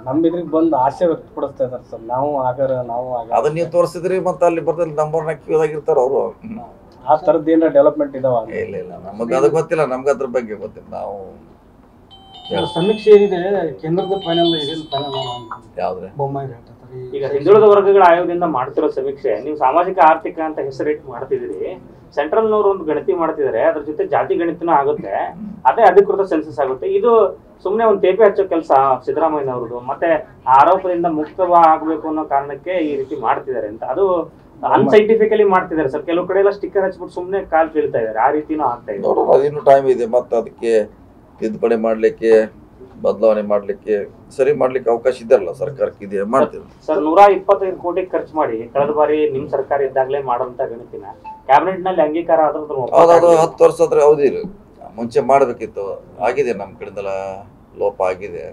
ನಮ್ಮ ಇದ್ರಿಗೆ ಬಂದು ಆಸೆ ವ್ಯಕ್ತಪಡಿಸ್ತಾ ಇದಾರೆ ಸರ್. ನಾವು ಅದನ್ನ ನೀವು ತೋರಿಸಿದ್ರಿ ಮತ್ತೆ ಅಲ್ಲಿ ಬರ್ದಲ್ಲಿ ನಂಬರ್ನ ಕ್ಯೂದಾಗಿರ್ತಾರ ಅವರು. ಆ ಥರದ್ದು ಏನಾರ ಡೆವಲಪ್ಮೆಂಟ್ ಇದಾವ? ಇಲ್ಲ ನಮಗೆ ಅದು ಗೊತ್ತಿಲ್ಲ, ನಮ್ಗೆ ಅದ್ರ ಬಗ್ಗೆ ಗೊತ್ತಿಲ್ಲ. ನಾವು ಸಮೀಕ್ಷೆ ಏನಿದೆ ಕೇಂದ್ರದ ಫೈನಲ್ ಯಾವ್ದ್ರೆ ಈಗ ಹಿಂದುಳಿದ ವರ್ಗಗಳ ಆಯೋಗದಿಂದ ಮಾಡ್ತಿರೋ ಸಮೀಕ್ಷೆ ನೀವು ಸಾಮಾಜಿಕ ಆರ್ಥಿಕ ಅಂತ ಹೆಸರಿಟ್ಟು ಮಾಡ್ತಿದ್ದೀರಿ. ಸೆಂಟ್ರಲ್ನವ್ರು ಒಂದು ಗಣತಿ ಮಾಡ್ತಿದ್ದಾರೆ, ಅದ್ರ ಜೊತೆ ಜಾತಿ ಗಣಿತನೂ ಆಗುತ್ತೆ, ಅದೇ ಅಧಿಕೃತ ಸೆನ್ಸಸ್ ಆಗುತ್ತೆ. ಇದು ಸುಮ್ಮನೆ ಒಂದು ತೇಪೆ ಹಚ್ಚೋ ಕೆಲಸ ಸಿದ್ದರಾಮಯ್ಯನವ್ರದ್ದು. ಮತ್ತೆ ಆರೋಪದಿಂದ ಮುಕ್ತವಾಗಬೇಕು ಅನ್ನೋ ಕಾರಣಕ್ಕೆ ಈ ರೀತಿ ಮಾಡ್ತಿದ್ದಾರೆ ಅಂತ, ಅದು ಅನ್ಸೈಂಟಿಫಿಕಲಿ ಮಾಡ್ತಿದ್ದಾರೆ ಸರ್. ಕೆಲವು ಕಡೆ ಎಲ್ಲ ಸ್ಟಿಕ್ಕರ್ ಹಚ್ಬಿಟ್ಟು ಸುಮ್ಮನೆ ಕಾಲ್ ಬೀಳ್ತಾ ಇದ್ದಾರೆ, ಆ ರೀತಿನೂ ಆಗ್ತಾ ಇದೆ. ಇನ್ನು ಟೈಮ್ ಇದೆ, ಮತ್ತೆ ಅದಕ್ಕೆ ತಿದ್ದುಪಡಿ ಮಾಡ್ಲಿಕ್ಕೆ, ಬದಲಾವಣೆ ಮಾಡ್ಲಿಕ್ಕೆ, ಸರಿ ಮಾಡ್ಲಿಕ್ಕೆ ಅವಕಾಶ ಇದೆಯಲ್ಲ ಸರ್ಕಾರಕ್ಕೆ, ಇದೆ ಮಾಡ್ತೀವಿ ಸರ್. 125 ಕೋಟಿ ಖರ್ಚು ಮಾಡಿ ಕಳೆದ ಬಾರಿ ನಿಮ್ ಸರ್ಕಾರ ಇದ್ದಾಗಲೇ ಮಾಡುವಂತ ಗಣತಿನ ಕ್ಯಾಬಿನೆಟ್ ನಲ್ಲಿ ಅಂಗೀಕಾರ ಆದ್ರೂ ಅದು 10 ವರ್ಷ ಹತ್ರ ಅವಧಿ ಮುಂಚೆ ಮಾಡ್ಬೇಕಿತ್ತು. ಆಗಿದೆ, ನಮ್ಮ ಕಡೆಯಿಂದೆಲ್ಲ ಲೋಪ ಆಗಿದೆ.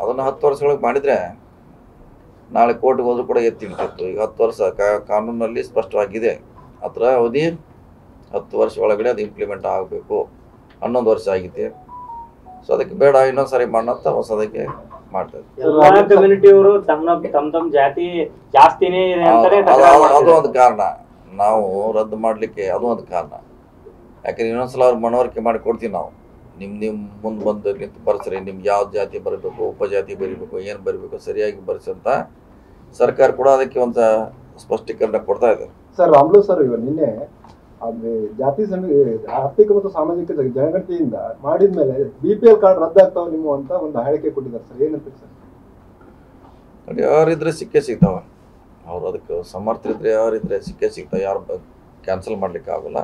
ಅದನ್ನ 10 ವರ್ಷಗಳಿಗೆ ಮಾಡಿದ್ರೆ ನಾಳೆ ಕೋರ್ಟ್ಗೆ ಹೋದ್ರು ಕೂಡ ಎತ್ತಿಡ್ತಿತ್ತು. ಈಗ 10 ವರ್ಷ ಕಾನೂನಲ್ಲಿ ಸ್ಪಷ್ಟವಾಗಿದೆ. ಅದರ ಅವಧಿ 10 ವರ್ಷ ಒಳಗಡೆ ಅದು ಇಂಪ್ಲಿಮೆಂಟ್ ಆಗಬೇಕು. 11 ವರ್ಷ ಆಗಿದೆ. ಸೊ ಅದಕ್ಕೆ ಬೇಡ, ಇನ್ನೊಂದು ಸರಿ ಮಾಡೋಂತ ಹೊಸದಕ್ಕೆ ಮಾಡ್ತಾರೆ. ಕಮ್ಯುನಿಟಿಯವರು ತಮ್ಮ ಜಾತಿ ಜಾಸ್ತಿನೇ ಇದೆ ಅಂತಾರೆ. ಅದು ಒಂದು ಕಾರಣ, ನಾವು ರದ್ದು ಮಾಡ್ಲಿಕ್ಕೆ ಅದು ಒಂದು ಕಾರಣ. ಯಾಕಂದ್ರೆ ಇನ್ನೊಂದ್ಸಲ ಅವ್ರು ಮನವರಿಕೆ ಮಾಡಿ ಕೊಡ್ತೀವಿ ನಾವು. ನಿಮ್ ಮುಂದೆ ಬಂದು ನಿಂತು ಬರ್ಸ್ರಿ, ನಿಮ್ಗೆ ಯಾವ ಜಾತಿ ಬರಬೇಕು, ಉಪಜಾತಿ ಬರೀಬೇಕು, ಏನು ಬರೀಬೇಕು ಸರಿಯಾಗಿ ಬರ್ಸಿ ಅಂತ ಸರ್ಕಾರ ಕೂಡ ಅದಕ್ಕೆ ಒಂದು ಸ್ಪಷ್ಟೀಕರಣ ಕೊಡ್ತಾ ಇದೆ. ಸರ್ ರಾಮ್ಲು ಸರ್, ಇವಾಗ ನಿನ್ನೆ ಜಾತಿ ಆರ್ಥಿಕ ಮತ್ತು ಸಾಮಾಜಿಕ ಜನಗಣತಿಯಿಂದ ಮಾಡಿದ್ಮೇಲೆ BPL ಕಾರ್ಡ್ ರದ್ದಾಗ್ತಾವ ನಿಮ್ಮ ಅಂತ ಒಂದು ಹೇಳಿಕೆ ಕೊಟ್ಟಿದ್ದಾರೆ ಸರ್, ಏನಂತೀರಿ ಸರ್? ನೋಡಿ, ಯಾರಿದ್ರೆ ಸಿಕ್ಕೇ ಸಿಗ್ತಾವ. ಅವ್ರು ಅದಕ್ಕೆ ಸಮರ್ಥರಿದ್ರೆ ಯಾರಿದ್ರೆ ಸಿಕ್ಕೇ ಸಿಗ್ತಾವೆ. ಯಾರು ಕ್ಯಾನ್ಸಲ್ ಮಾಡ್ಲಿಕ್ಕೆ ಆಗೋಲ್ಲ.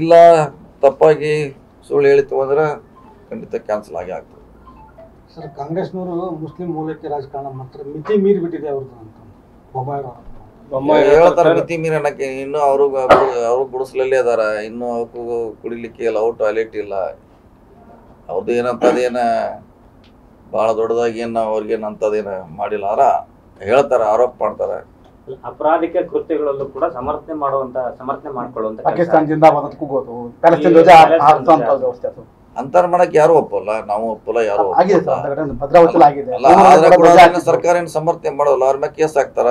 ಇಲ್ಲ ತಪ್ಪಾಗಿ ಸುಳ್ಳು ಹೇಳಿತು ಅಂದ್ರೆ ಖಂಡಿತ ಕ್ಯಾನ್ಸಲ್ ಆಗಿ ಆಗ್ತದೆ. ಸರ್, ಕಾಂಗ್ರೆಸ್ನವರು ಮುಸ್ಲಿಂ ಮೂಲಕ್ಕೆ ರಾಜಕಾರಣ ಮಾಡ್ತಾರೆ, ಮಿತಿ ಮೀರಿ ಬಿಟ್ಟಿದೆ ಅವ್ರದ್ದು ಅಂತ ಹೇಳ್ತಾರೆ. ಮಿತಿ ಮೀರನಕ್ಕೆ ಇನ್ನು ಅವರು ಗುಡಿಸ್ಲಲ್ಲೇ ಅದಾರ. ಇನ್ನು ಅವಕ್ಕೂ ಕುಡಿಲಿಕ್ಕೆ ಇಲ್ಲ, ಅವ್ರು ಟಾಯ್ಲೆಟ್ ಇಲ್ಲ. ಅವ್ರದ್ದು ಏನಂತದೇನ ಭಾಳ ದೊಡ್ಡದಾಗಿ ಏನು ಅವ್ರಿಗೇನು ಅಂತದೇನ ಮಾಡಿಲ್ಲ. ಹೇಳ್ತಾರ, ಆರೋಪ ಮಾಡ್ತಾರೆ. ಅಪರಾಧಿಕ ಕೃತ್ಯಗಳಲ್ಲೂ ಕೂಡ ಸಮರ್ಥನೆ ಮಾಡ್ಕೊಳ್ಳುವಂತ ಅಂತಾರ ಮಾಡಕ್ ಯಾರು ಒಪ್ಪಲ್ಲ, ನಾವು ಒಪ್ಪಲ್ಲ, ಯಾರು ಸರ್ಕಾರ ಏನು ಸಮರ್ಥನೆ ಮಾಡೋಲ್ಲ. ಅವ್ರ ಮೇಲೆ ಕೇಸ್ ಹಾಕ್ತಾರ,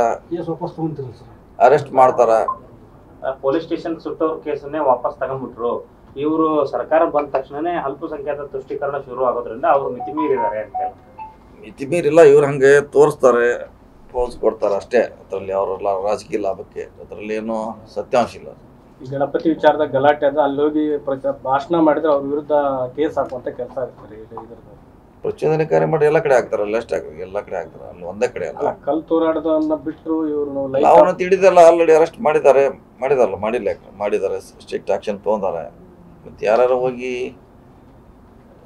ಅರೆಸ್ಟ್ ಮಾಡ್ತಾರ. ಪೊಲೀಸ್ ಸ್ಟೇಷನ್ ಸುಟ್ಟವ್ರ ಕೇಸನ್ನೇ ವಾಪಸ್ ತಗೊಂಡ್ಬಿಟ್ರು. ಇವರು ಸರ್ಕಾರ ಬಂದ ತಕ್ಷಣನೇ ಅಲ್ಪಸಂಖ್ಯಾತ ತುಷ್ಟೀಕರಣ ಶುರು ಆಗೋದ್ರಿಂದ ಅವ್ರು ಮಿತಿ ಮೀರಿದ್ದಾರೆ ಅಂತ. ಮಿತಿ ಮೀರಿಲ್ಲ, ಇವ್ರು ಹಂಗೆ ತೋರಿಸ್ತಾರೆ, ಪೋಸ್ ಕೊಡ್ತಾರೆ ಅಷ್ಟೇ. ಅದರಲ್ಲಿ ಅವರೆಲ್ಲ ರಾಜಕೀಯ ಲಾಭಕ್ಕೆ, ಅದರಲ್ಲಿ ಏನು ಸತ್ಯಾಂಶ ಇಲ್ಲ. ಈ ಗಣಪತಿ ವಿಚಾರದಾಗ ಗಲಾಟೆ ಅದ, ಅಲ್ಲಿ ಹೋಗಿ ಭಾಷಣ ಮಾಡಿದ್ರೆ ಅವ್ರ ವಿರುದ್ಧ ಕೇಸ್ ಹಾಕುವಂತ ಕೆಲಸ ಆಗ್ತಾರೆ. ಪ್ರಚೋದನೆ ಕಾರ್ಯ ಮಾಡಿ ಎಲ್ಲ ಕಡೆ ಆಗ್ತಾರಲ್ಲ, ಅಷ್ಟೇ ಎಲ್ಲ ಕಡೆ ಆಗ್ತಾರೆ, ಅಲ್ಲಿ ಒಂದೇ ಕಡೆ ಅಲ್ಲ. ಕಲ್ ತೂರಾಡೋದನ್ನ ಬಿಟ್ಟರು ಇವ್ರು ಅವನ್ನ ತಿಳಿದಲ್ಲ, ಆಲ್ರೆಡಿ ಅರೆಸ್ಟ್ ಮಾಡಿದ್ದಾರೆ, ಸ್ಟ್ರಿಕ್ಟ್ ಆಕ್ಷನ್ ತಗೊಂಡಾರೆ. ಮತ್ತೆ ಯಾರು ಹೋಗಿ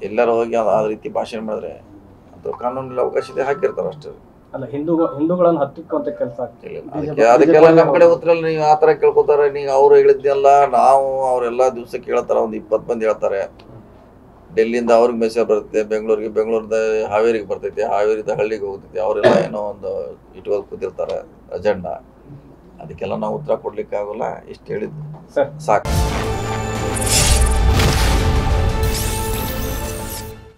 ಎಲ್ಲಾರು ಹೋಗಿ ಆ ರೀತಿ ಭಾಷಣ ಮಾಡಿದ್ರೆ ಅದು ಕಾನೂನಲ್ಲಿ ಅವಕಾಶ ಇದೆ, ಹಾಕಿರ್ತಾರೆ ಅಷ್ಟೇ. ಅಲ್ಲ, ಹಿಂದೂಗಳನ್ನು ಹತ್ತಿಕ್ಕುವಂತ ಕೆಲಸ ಆಗ್ತಿಲ್ಲ. ಅದಕ್ಕೆಲ್ಲ ನಮ್ಮ ಕಡೆ ಉತ್ತರಲ್ಲಿ ನೀವು ಆ ಥರ ಕೇಳ್ಕೊತಾರೆ. ನೀವು ಅವ್ರು ಹೇಳಿದ್ನೆಲ್ಲ ನಾವು ಅವರೆಲ್ಲ ದಿವಸ ಕೇಳ್ತಾರೆ, ಒಂದು 20 ಮಂದಿ ಹೇಳ್ತಾರೆ. ಡೆಲ್ಲಿಯಿಂದ ಅವ್ರಿಗೆ ಮೆಸೇಜ್ ಬರುತ್ತೆ, ಬೆಂಗಳೂರಿಂದ ಹಾವೇರಿಗೆ ಬರ್ತೈತೆ, ಹಾವೇರಿಯಿಂದ ಹಳ್ಳಿಗೆ ಹೋಗ್ತೈತೆ. ಅವರೆಲ್ಲ ಏನೋ ಒಂದು ಇಟ್ಕೊಂಡು ಕೂತಿರ್ತಾರೆ ಅಜೆಂಡಾ. ಅದಕ್ಕೆಲ್ಲ ನಾವು ಉತ್ತರ ಕೊಡ್ಲಿಕ್ಕೆ ಆಗೋಲ್ಲ. ಇಷ್ಟು ಹೇಳಿದ್ದು ಸಾಕು.